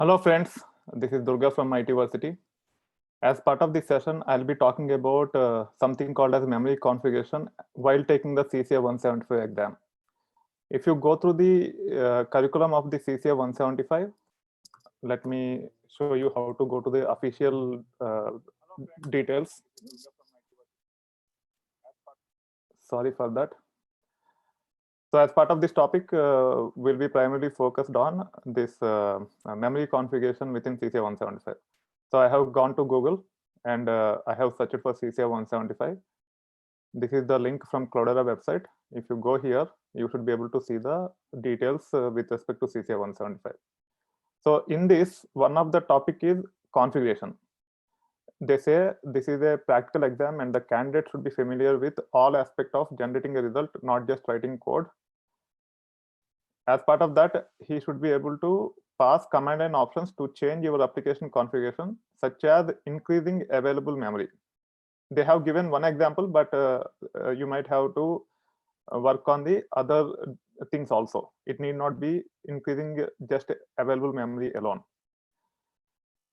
Hello friends, this is Durga from ITversity. As part of this session, I'll be talking about something called as memory configuration while taking the CCA 175 exam. If you go through the curriculum of the CCA 175, let me show you how to go to the official details. Sorry for that. So as part of this topic, we'll be primarily focused on this memory configuration within CCA 175. So I have gone to Google and I have searched for CCA 175. This is the link from Cloudera website. If you go here, you should be able to see the details with respect to CCA 175. So in this, one of the topic is configuration. They say this is a practical exam and the candidate should be familiar with all aspects of generating a result, not just writing code. As part of that, he should be able to pass command line options to change your application configuration, such as increasing available memory. They have given one example, but you might have to work on the other things also. It need not be increasing just available memory alone.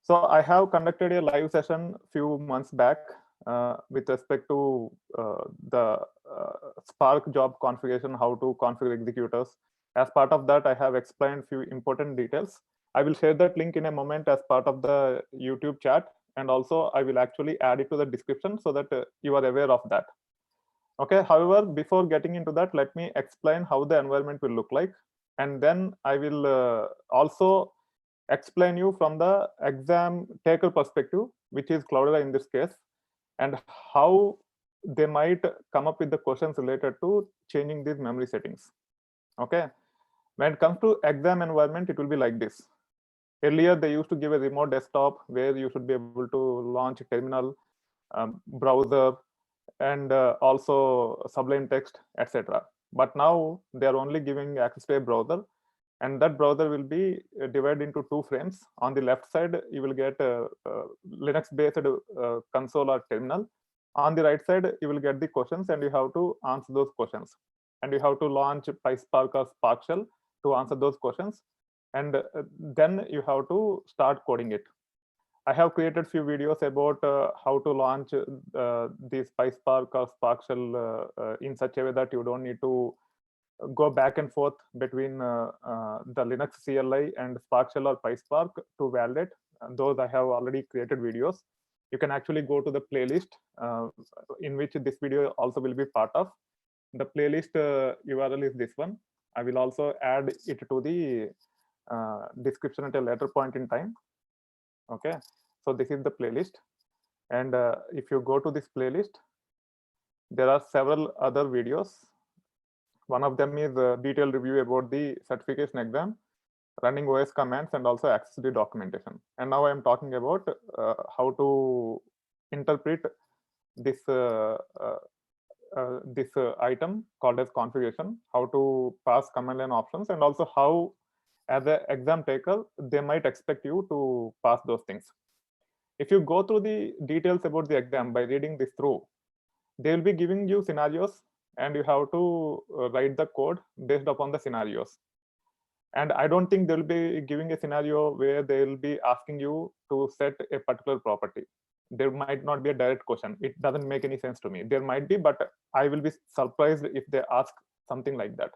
So I have conducted a live session few months back with respect to the Spark job configuration, how to configure executors. As part of that, I have explained few important details. I will share that link in a moment as part of the YouTube chat, and also I will actually add it to the description so that you are aware of that. Okay, however, before getting into that, let me explain how the environment will look like, and then I will also explain you from the exam taker perspective, which is Cloudera in this case, and how they might come up with the questions related to changing these memory settings. Okay, when it comes to exam environment, it will be like this. Earlier, they used to give a remote desktop where you should be able to launch a terminal, browser, and also Sublime Text, etc. But now they are only giving access to a browser, and that browser will be divided into two frames. On the left side, you will get a Linux-based console or terminal. On the right side, you will get the questions, and you have to answer those questions. And you have to launch PySpark or Spark Shell to answer those questions. And then you have to start coding it. I have created few videos about how to launch these PySpark or Spark Shell in such a way that you don't need to go back and forth between the Linux CLI and Spark Shell or PySpark to validate. Those I have already created videos. You can actually go to the playlist in which this video also will be part of. The playlist URL is this one. I will also add it to the description at a later point in time. Okay, so this is the playlist, and if you go to this playlist, there are several other videos. One of them is a detailed review about the certification exam, running OS commands, and also access to the documentation. And now I am talking about how to interpret this item called as configuration, how to pass command line options, and also how, as an exam taker, they might expect you to pass those things. If you go through the details about the exam by reading this through, they will be giving you scenarios, and you have to write the code based upon the scenarios. And I don't think they'll be giving a scenario where they'll be asking you to set a particular property. There might not be a direct question. It doesn't make any sense to me. There might be, but I will be surprised if they ask something like that.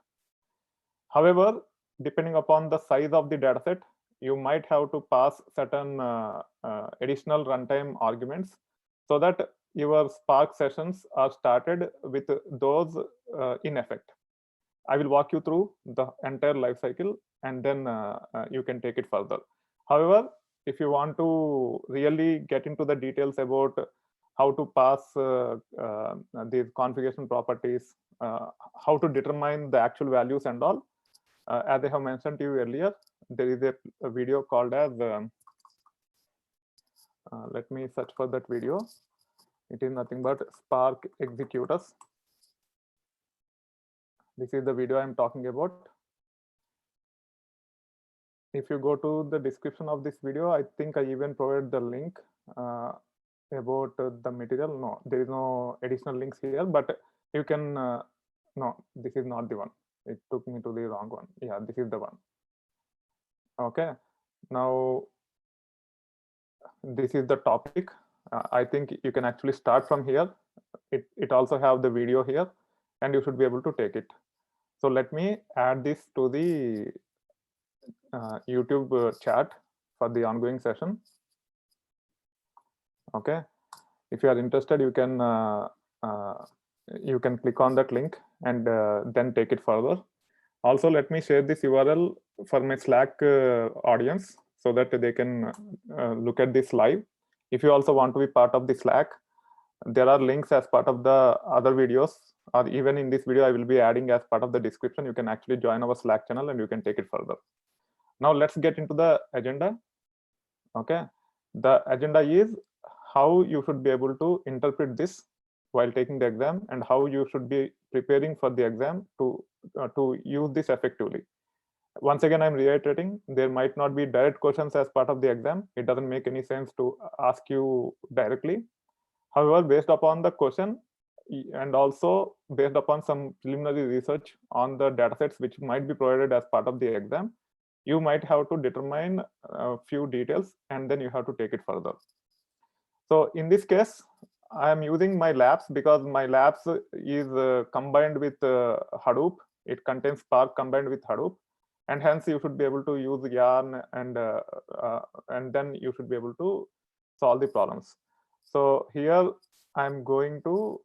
However, depending upon the size of the dataset, you might have to pass certain additional runtime arguments so that your Spark sessions are started with those in effect. I will walk you through the entire life cycle, and then you can take it further. However, if you want to really get into the details about how to pass these configuration properties, how to determine the actual values and all, as I have mentioned to you earlier, there is a video called as, let me search for that video. It is nothing but Spark executors. This is the video I'm talking about. If you go to the description of this video, I think I even provide the link about the material. No, there is no additional links here, but you can, no, this is not the one. It took me to the wrong one. Yeah, this is the one. Okay, Now, this is the topic. I think you can actually start from here. It also have the video here, and you should be able to take it. So let me add this to the YouTube chat for the ongoing session. Okay, if you are interested, you can click on that link and then take it further. Also, let me share this URL for my Slack audience so that they can look at this live. If you also want to be part of the Slack, there are links as part of the other videos, or even in this video I will be adding as part of the description. You can actually join our Slack channel and you can take it further. Now let's get into the agenda. Okay, the agenda is how you should be able to interpret this while taking the exam, and how you should be preparing for the exam to use this effectively. Once again, I'm reiterating, there might not be direct questions as part of the exam. It doesn't make any sense to ask you directly. However, based upon the question and also based upon some preliminary research on the datasets which might be provided as part of the exam, you might have to determine a few details and then you have to take it further. So in this case, I am using my labs because my labs is combined with Hadoop. It contains Spark combined with Hadoop, and hence you should be able to use Yarn, and then you should be able to solve the problems. So here I'm going to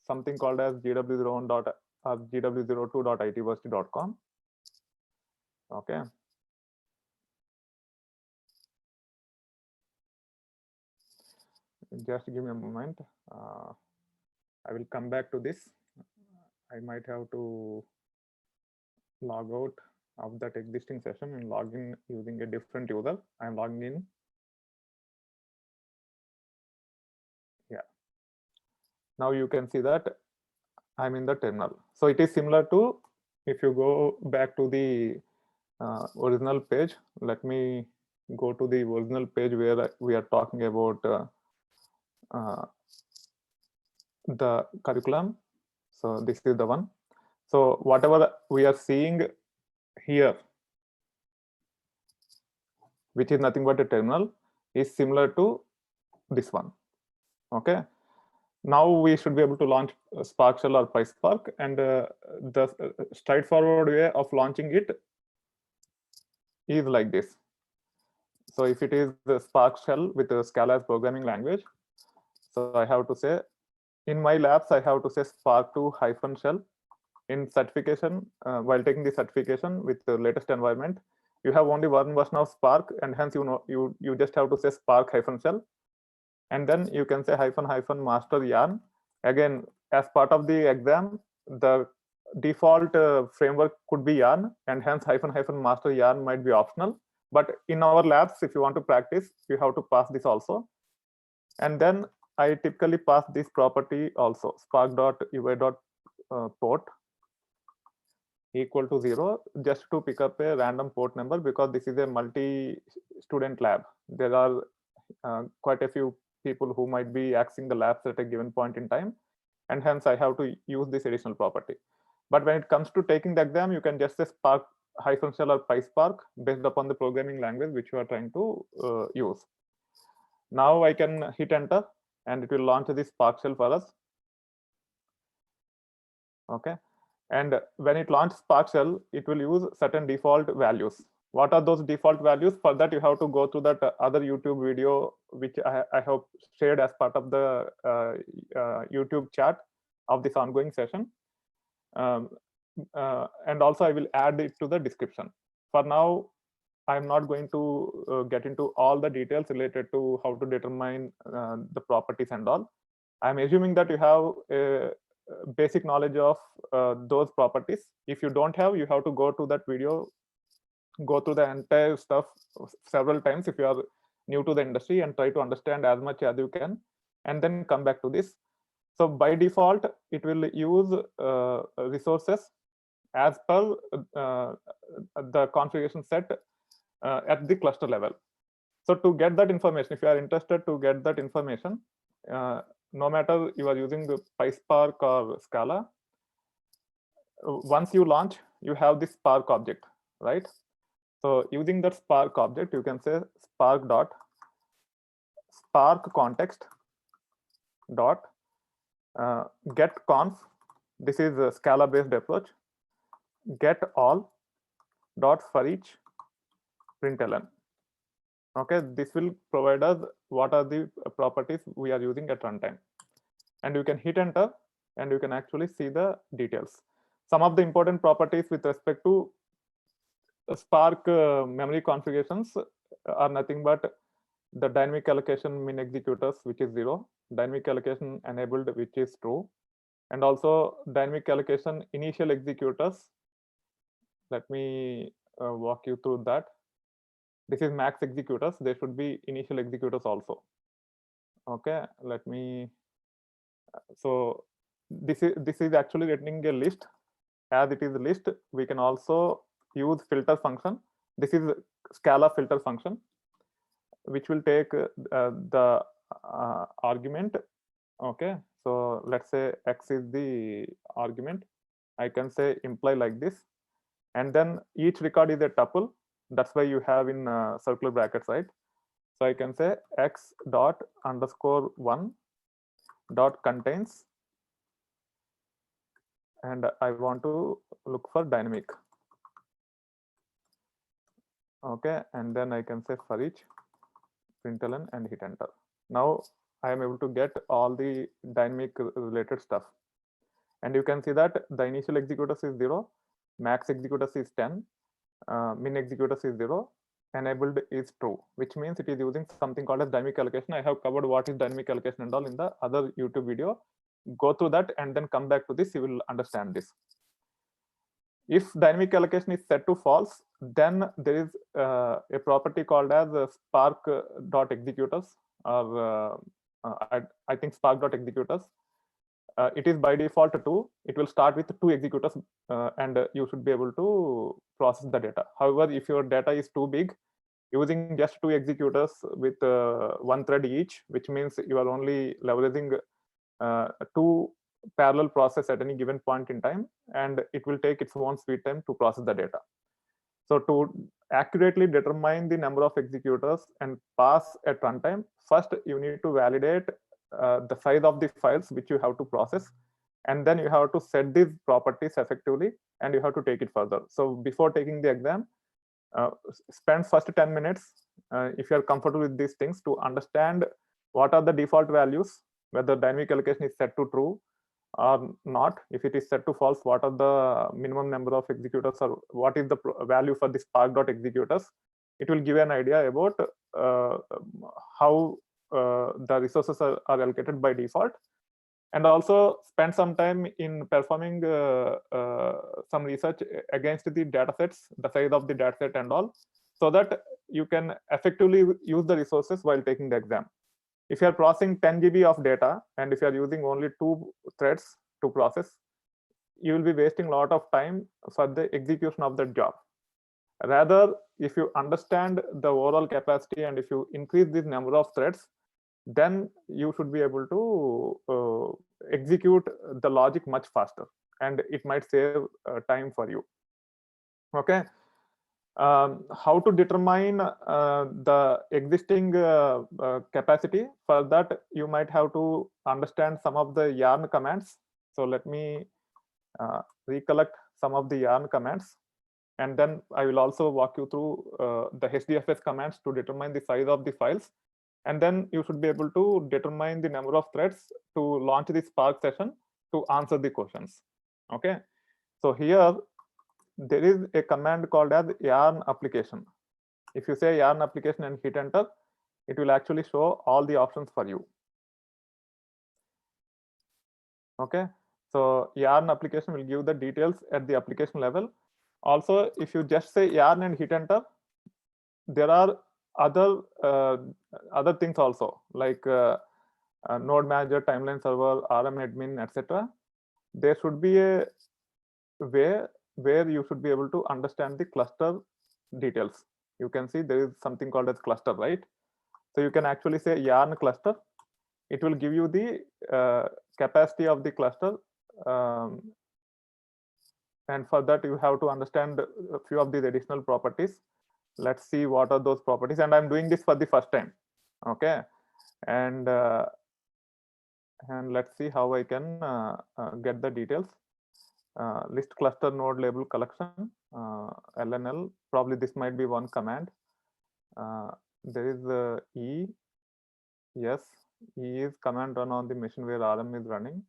something called as gw02.itversity.com. Okay. Just give me a moment. I will come back to this. I might have to log out of that existing session and log in using a different user. I'm logging in. Yeah. Now you can see that I'm in the terminal. So it is similar to, if you go back to the original page, let me go to the original page where we are talking about the curriculum. So this is the one. So whatever we are seeing here, which is nothing but a terminal, is similar to this one. Okay. Now we should be able to launch Spark Shell or PySpark, and the straightforward way of launching it is like this. So if it is the Spark Shell with the Scala as programming language, so I have to say, in my labs, I have to say Spark2-shell. In certification, while taking the certification with the latest environment, you have only one version of Spark, and hence you just have to say Spark-shell, and then you can say -- master yarn. Again, as part of the exam, the default framework could be yarn, and hence -- master yarn might be optional. But in our labs, if you want to practice, you have to pass this also. And then I typically pass this property also, spark.ui.port equal to 0, just to pick up a random port number, because this is a multi-student lab. There are quite a few people who might be accessing the labs at a given point in time, and hence I have to use this additional property. But when it comes to taking the exam, you can just say Spark-shell or PySpark based upon the programming language which you are trying to use. Now I can hit enter and it will launch this Spark Shell for us. Okay. And when it launches Spark Shell, it will use certain default values. What are those default values? For that, you have to go to that other YouTube video, which I have shared as part of the YouTube chat of this ongoing session. And also I will add it to the description. For now, I'm not going to get into all the details related to how to determine the properties and all. I'm assuming that you have a basic knowledge of those properties. If you don't have, you have to go to that video, go through the entire stuff several times if you are new to the industry, and try to understand as much as you can, and then come back to this. So by default, it will use resources as per the configuration set at the cluster level. So to get that information, if you are interested to get that information, no matter you are using the PySpark or Scala, once you launch, you have this Spark object, right? So using that Spark object, you can say Spark dot Spark context dot get conf. This is a Scala based approach. Get all dot for each println. Okay, this will provide us what are the properties we are using at runtime, and you can hit enter and you can actually see the details. Some of the important properties with respect to Spark memory configurations are nothing but the dynamic allocation min executors, which is 0, dynamic allocation enabled, which is true, and also dynamic allocation initial executors. Let me walk you through that. This is max executors. There should be initial executors also. Okay, let me. So this is actually getting a list. As it is a list, we can also use filter function. This is Scala filter function, which will take the argument. Okay, so let's say x is the argument. I can say imply like this, and then each record is a tuple. That's why you have in circular brackets, right? So I can say x dot underscore 1 dot contains, and I want to look for dynamic. Okay, and then I can say for each println and hit enter. Now I am able to get all the dynamic related stuff, and you can see that the initial executors is 0, max executors is 10, min executors is 0, enabled is true, which means it is using something called as dynamic allocation. I have covered what is dynamic allocation and all in the other YouTube video. Go through that and then come back to this, you will understand this. If dynamic allocation is set to false, then there is a property called as spark dot executors, or I think spark dot executors. It is by default 2. It will start with 2 executors, and you should be able to process the data. However, if your data is too big, using just 2 executors with 1 thread each, which means you are only leveraging 2 parallel process at any given point in time, and it will take its own sweet time to process the data. So to accurately determine the number of executors and pass at runtime, first you need to validate the size of the files which you have to process, and then you have to set these properties effectively, and you have to take it further. So before taking the exam, spend first 10 minutes, if you are comfortable with these things, to understand what are the default values, whether dynamic allocation is set to true or not. If it is set to false, what are the minimum number of executors, or what is the value for the spark dot executors. It will give an idea about how the resources are allocated by default, and also spend some time in performing some research against the datasets, the size of the dataset and all, so that you can effectively use the resources while taking the exam. If you are processing 10 GB of data, and if you are using only 2 threads to process, you will be wasting a lot of time for the execution of that job. Rather, if you understand the overall capacity and if you increase this number of threads, then you should be able to execute the logic much faster, and it might save time for you. Okay. How to determine the existing capacity? For that, you might have to understand some of the yarn commands. So let me recollect some of the yarn commands, and then I will also walk you through the HDFS commands to determine the size of the files, and then you should be able to determine the number of threads to launch the Spark session to answer the questions. Okay, so here there is a command called as yarn application. If you say yarn application and hit enter, it will actually show all the options for you. Okay, so yarn application will give the details at the application level. Also, if you just say yarn and hit enter, there are other things also, like node manager, timeline server, RM admin, etc. There should be a way where you should be able to understand the cluster details. You can see there is something called as cluster, right? So you can actually say yarn cluster. It will give you the capacity of the cluster, and for that you have to understand a few of these additional properties. let's see what are those properties, and I'm doing this for the first time. Okay, and let's see how I can get the details. List cluster node label collection, LNL. Probably this might be one command. There is E. Yes, E is command run on the machine where RM is running.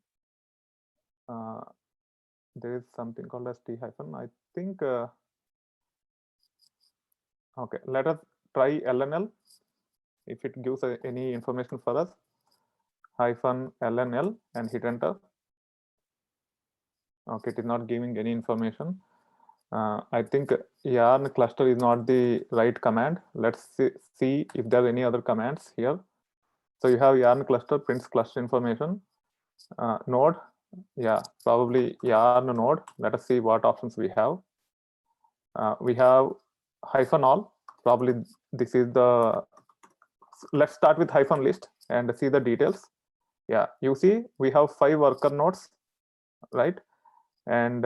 There is something called as T hyphen. I think. Okay, let us try LNL. If it gives any information for us, hyphen LNL and hit enter. Okay, it is not giving any information. I think yarn cluster is not the right command. Let's see if there are any other commands here. So you have yarn cluster prints cluster information. Node, yeah, probably yarn node. Let us see what options we have. We have hyphen all. Probably this is the. Let's start with hyphen list and see the details. Yeah, you see we have 5 worker nodes, right? And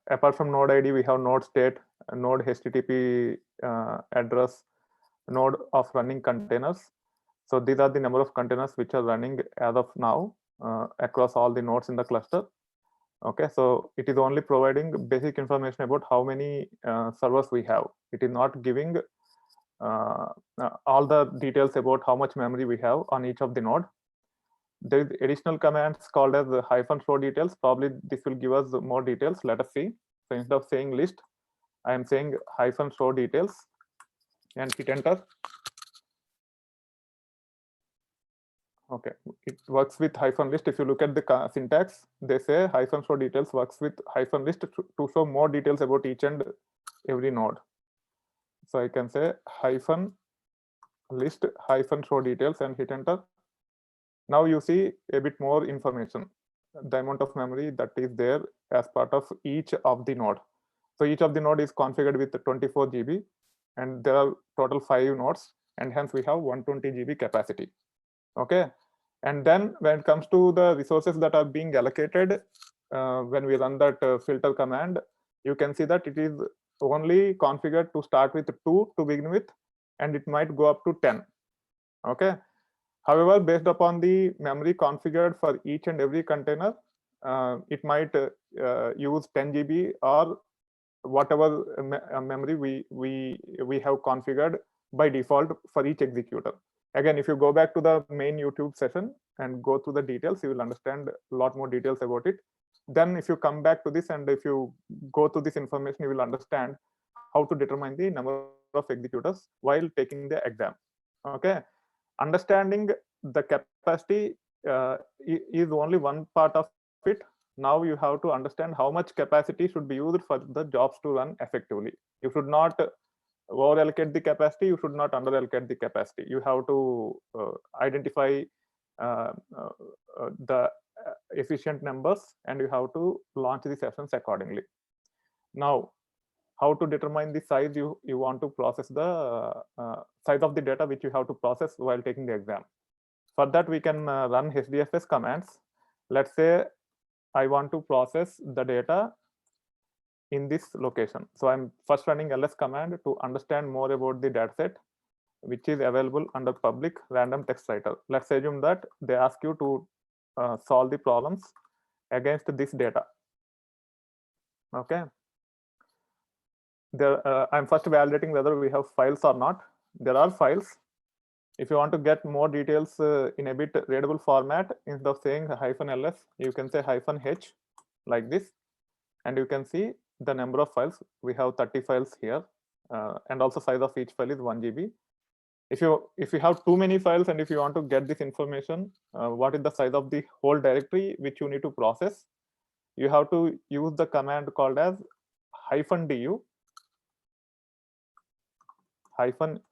apart from node ID, we have node state, node HTTP address, node of running containers. So these are the number of containers which are running as of now across all the nodes in the cluster. Okay, so it is only providing basic information about how many servers we have. It is not giving all the details about how much memory we have on each of the node. There is additional commands called as hyphen show details. Probably this will give us more details. Let us see. So instead of saying list, I am saying hyphen show details and hit enter. Okay, it works with hyphen list. If you look at the syntax, they say hyphen show details works with hyphen list to show more details about each and every node. So I can say hyphen list hyphen show details and hit enter. Now you see a bit more information, the amount of memory that is there as part of each of the node. So each of the node is configured with 24 GB, and there are total 5 nodes, and hence we have 120 GB capacity. Okay, and then when it comes to the resources that are being allocated, when we run that filter command, you can see that it is only configured to start with 2 to begin with, and it might go up to 10. Okay. However, based upon the memory configured for each and every container, it might use 10 GB or whatever memory we have configured by default for each executor. Again, if you go back to the main YouTube session and go through the details, you will understand a lot more details about it. Then if you come back to this and if you go through this information, you will understand how to determine the number of executors while taking the exam. Okay, understanding the capacity is only one part of it. Now you have to understand how much capacity should be used for the jobs to run effectively. You should not over allocate the capacity, you should not under allocate the capacity. You have to identify the efficient numbers, and you have to launch the sessions accordingly. Now, how to determine the size you want to process, the size of the data which you have to process while taking the exam. For that, we can run HDFS commands. Let's say I want to process the data in this location. So I'm first running ls command to understand more about the dataset, which is available under public random text writer. Let's assume that they ask you to solve the problems against this data. Okay. There, I'm first validating whether we have files or not. There are files. If you want to get more details in a bit readable format, instead of saying -ls, you can say -h like this, and you can see the number of files. We have 30 files here, and also size of each file is 1 GB. If you have too many files and if you want to get this information, what is the size of the whole directory which you need to process, you have to use the command called as -du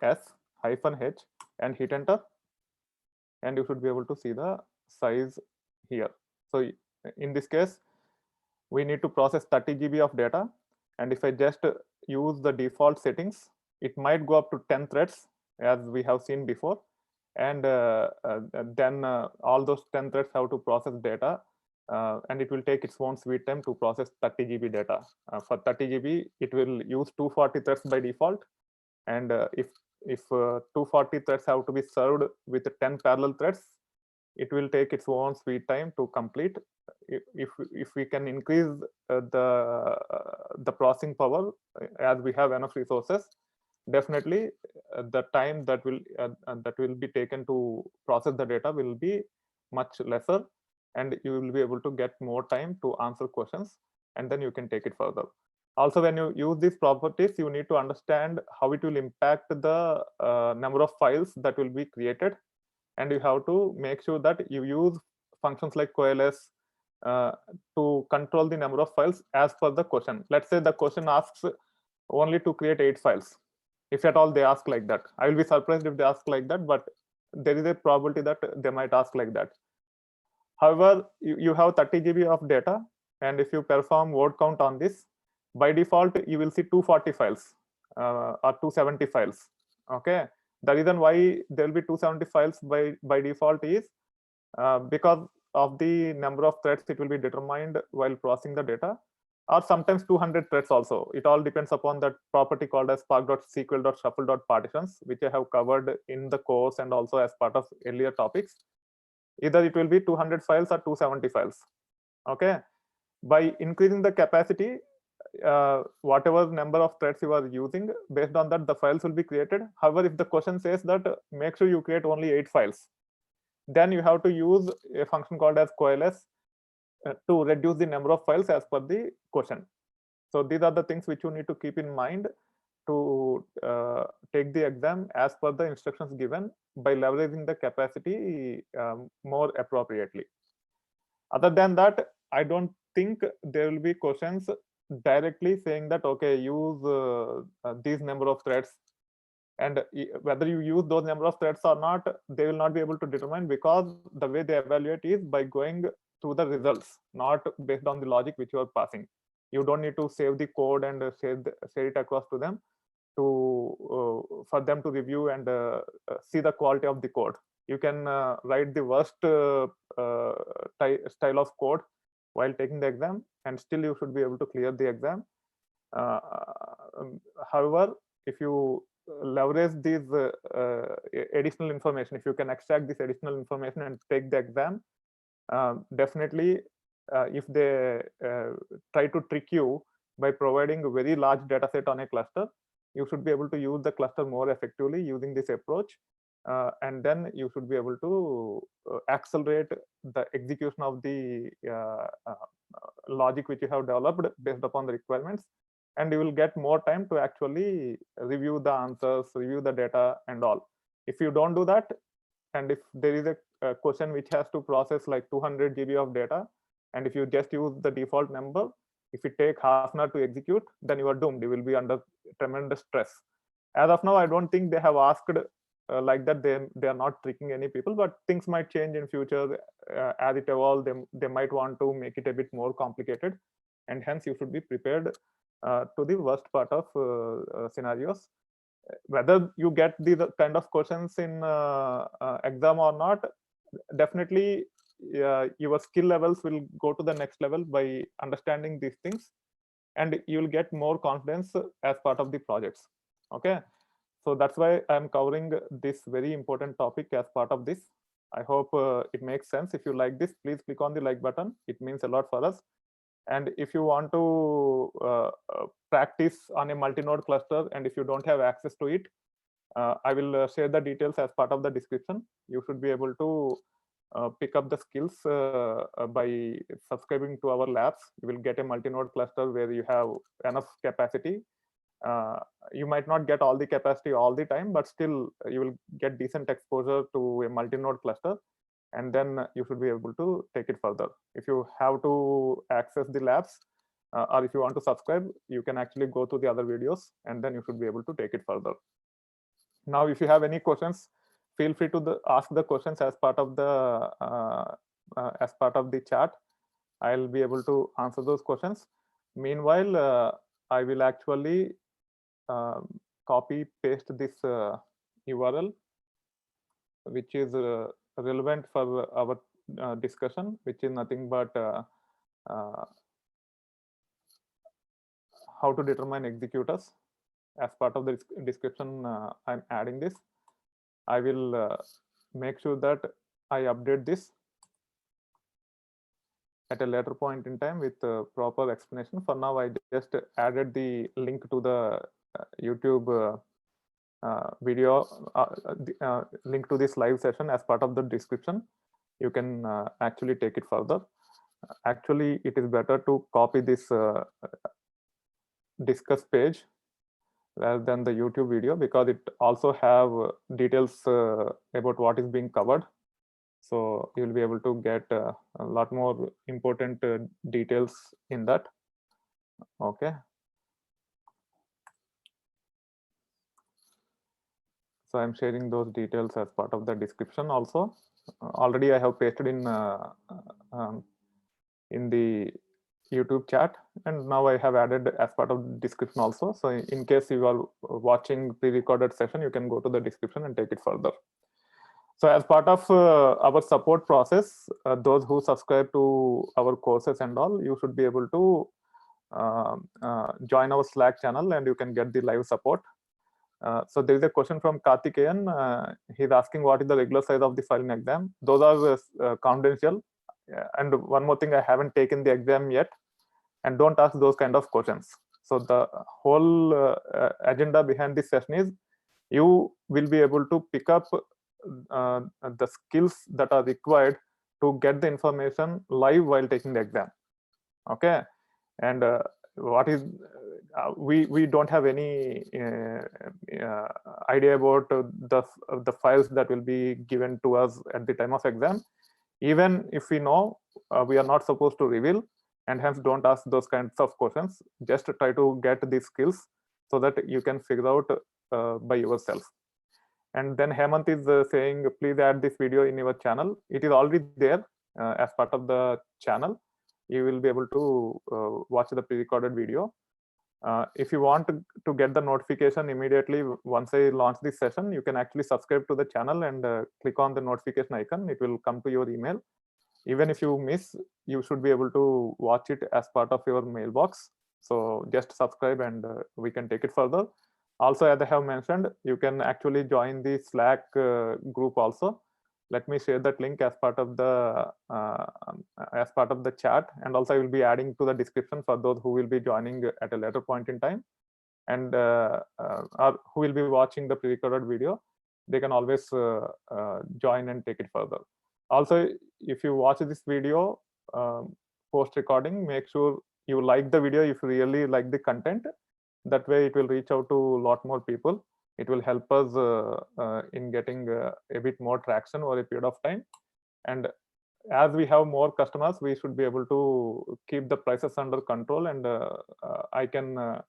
-s -h and hit enter, and you should be able to see the size here. So in this case, we need to process 30 GB of data, and if I just use the default settings, it might go up to 10 threads, as we have seen before, and then all those 10 threads have to process data and it will take its own sweet time to process 30 GB data. For 30 GB, it will use 240 threads by default, and if 240 threads have to be served with 10 parallel threads, it will take its own sweet time to complete. If we can increase the processing power as we have enough resources, definitely the time that will be taken to process the data will be much lesser, and you will be able to get more time to answer questions, and then you can take it further. Also, when you use these properties, you need to understand how it will impact the number of files that will be created, and you have to make sure that you use functions like coalesce to control the number of files as per the question. Let's say the question asks only to create 8 files. If at all they ask like that, I will be surprised if they ask like that, but there is a probability that they might ask like that. However, you have 30 GB of data, and if you perform word count on this, by default you will see 240 files or 270 files. Okay, the reason why there will be 270 files by default is because of the number of threads it will be determined while processing the data, or sometimes 200 threads also. It all depends upon that property called as spark.sql.shuffle.partitions, which I have covered in the course and also as part of earlier topics. Either it will be 200 files or 270 files. Okay, by increasing the capacity, whatever number of threads you are using, based on that the files will be created. However, if the question says that make sure you create only 8 files, then you have to use a function called as coalesce to reduce the number of files as per the question. So these are the things which you need to keep in mind to take the exam as per the instructions given, by leveraging the capacity more appropriately. Other than that, I don't think there will be questions directly saying that okay, use these number of threads, and whether you use those number of threads or not, they will not be able to determine, because the way they evaluate is by going through the results, not based on the logic which you are passing. You don't need to save the code and share it across to them for them to review and see the quality of the code. You can write the worst style of code while taking the exam, and still you should be able to clear the exam. However, if you leverage these additional information, if you can extract this additional information and take the exam, definitely if they try to trick you by providing a very large data set on a cluster, you should be able to use the cluster more effectively using this approach, and then you should be able to accelerate the execution of the logic which you have developed based upon the requirements, and you will get more time to actually review the answers, review the data and all. If you don't do that, and if there is a question which has to process like 200 GB of data, and if you just use the default number, if it take half an hour to execute, then you are doomed. You will be under tremendous stress. As of now, I don't think they have asked like that. They are not tricking any people, but things might change in future. As it evolves, they might want to make it a bit more complicated, and hence you should be prepared to the worst part of scenarios. Whether you get these kind of questions in exam or not, definitely your skill levels will go to the next level by understanding these things, and you will get more confidence as part of the projects. Okay, so that's why I'm covering this very important topic as part of this. I hope it makes sense. If you like this, please click on the like button. It means a lot for us. And if you want to practice on a multi-node cluster, and if you don't have access to it, I will share the details as part of the description. You should be able to pick up the skills by subscribing to our labs. You will get a multi-node cluster where you have enough capacity. You might not get all the capacity all the time, but still you will get decent exposure to a multi-node cluster, and then you should be able to take it further. If you have to access the labs or if you want to subscribe, you can actually go to the other videos, and then you should be able to take it further. Now, if you have any questions, feel free to ask the questions as part of the chat. I'll be able to answer those questions. Meanwhile, I will actually copy paste this URL, which is relevant for our discussion, which is nothing but how to determine executors. As part of the description, I'm adding this. I will make sure that I update this at a later point in time with proper explanation. For now, I just added the link to the YouTube video, link to this live session as part of the description. You can actually take it further. Actually, it is better to copy this discuss page rather than the YouTube video, because it also have details about what is being covered. So you'll be able to get a lot more important details in that. Okay. So I'm sharing those details as part of the description also. Already I have pasted in the YouTube chat, and now I have added as part of the description also. So in case you are watching pre-recorded session, you can go to the description and take it further. So as part of our support process, those who subscribe to our courses and all, you should be able to join our Slack channel, and you can get the live support. So there is a question from Karthikeyan. He's asking what is the regular size of the file in exam. Those are confidential. And one more thing, I haven't taken the exam yet, and don't ask those kind of questions. So the whole agenda behind this session is you will be able to pick up the skills that are required to get the information live while taking the exam. Okay. And what is we don't have any idea about the files that will be given to us at the time of exam. Even if we know, we are not supposed to reveal, and hence don't ask those kinds of questions. Just try to get these skills so that you can figure out by yourself. And then Hemant is saying, please add this video in your channel. It is already there as part of the channel. You will be able to watch the pre-recorded video. If you want to get the notification immediately once I launch this session, you can actually subscribe to the channel and click on the notification icon. It will come to your email. Even if you miss, you should be able to watch it as part of your mailbox. So just subscribe, and we can take it further. Also, as I have mentioned, you can actually join the Slack group also. Let me share that link as part of the chat, and also I will be adding to the description for those who will be joining at a later point in time, and or who will be watching the pre-recorded video. They can always join and take it further. Also, if you watch this video post recording, make sure you like the video if you really like the content. That way it will reach out to a lot more people. It will help us in getting a bit more traction over a period of time. And as we have more customers, we should be able to keep the prices under control, and I can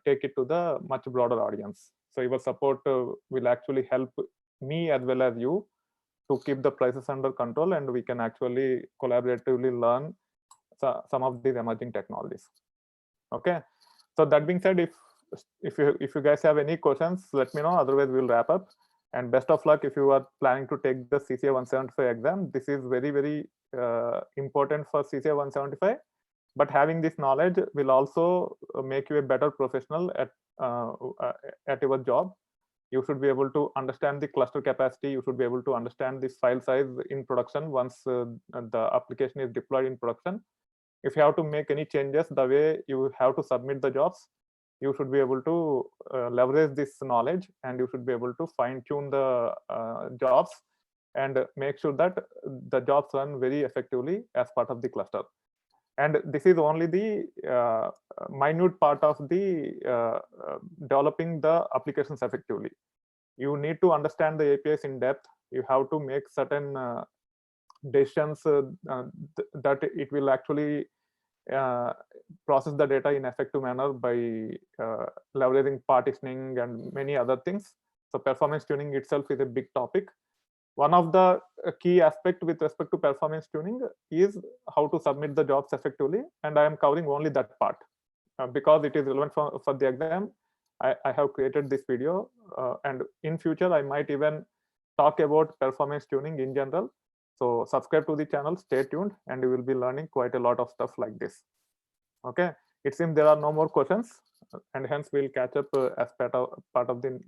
take it to the much broader audience. So your support will actually help me as well as you to keep the prices under control, and we can actually collaboratively learn some of these emerging technologies. Okay. So that being said, if you guys have any questions, let me know. Otherwise, we'll wrap up. And best of luck if you are planning to take the CCA 175 exam. This is very, very important for CCA 175. But having this knowledge will also make you a better professional at your job. You should be able to understand the cluster capacity. You should be able to understand the file size in production once the application is deployed in production. If you have to make any changes, the way you have to submit the jobs, you should be able to leverage this knowledge, and you should be able to fine-tune the jobs and make sure that the jobs run very effectively as part of the cluster. And this is only the minute part of the developing the applications effectively. You need to understand the APIs in depth. You have to make certain decisions that it will actually process the data in effective manner by leveraging partitioning and many other things. So performance tuning itself is a big topic. One of the key aspect with respect to performance tuning is how to submit the jobs effectively, and I am covering only that part because it is relevant for the exam. I have created this video, and in future I might even talk about performance tuning in general. So subscribe to the channel, stay tuned, and you will be learning quite a lot of stuff like this. Okay, it seems there are no more questions, and hence we'll catch up as part of the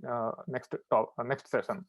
next session.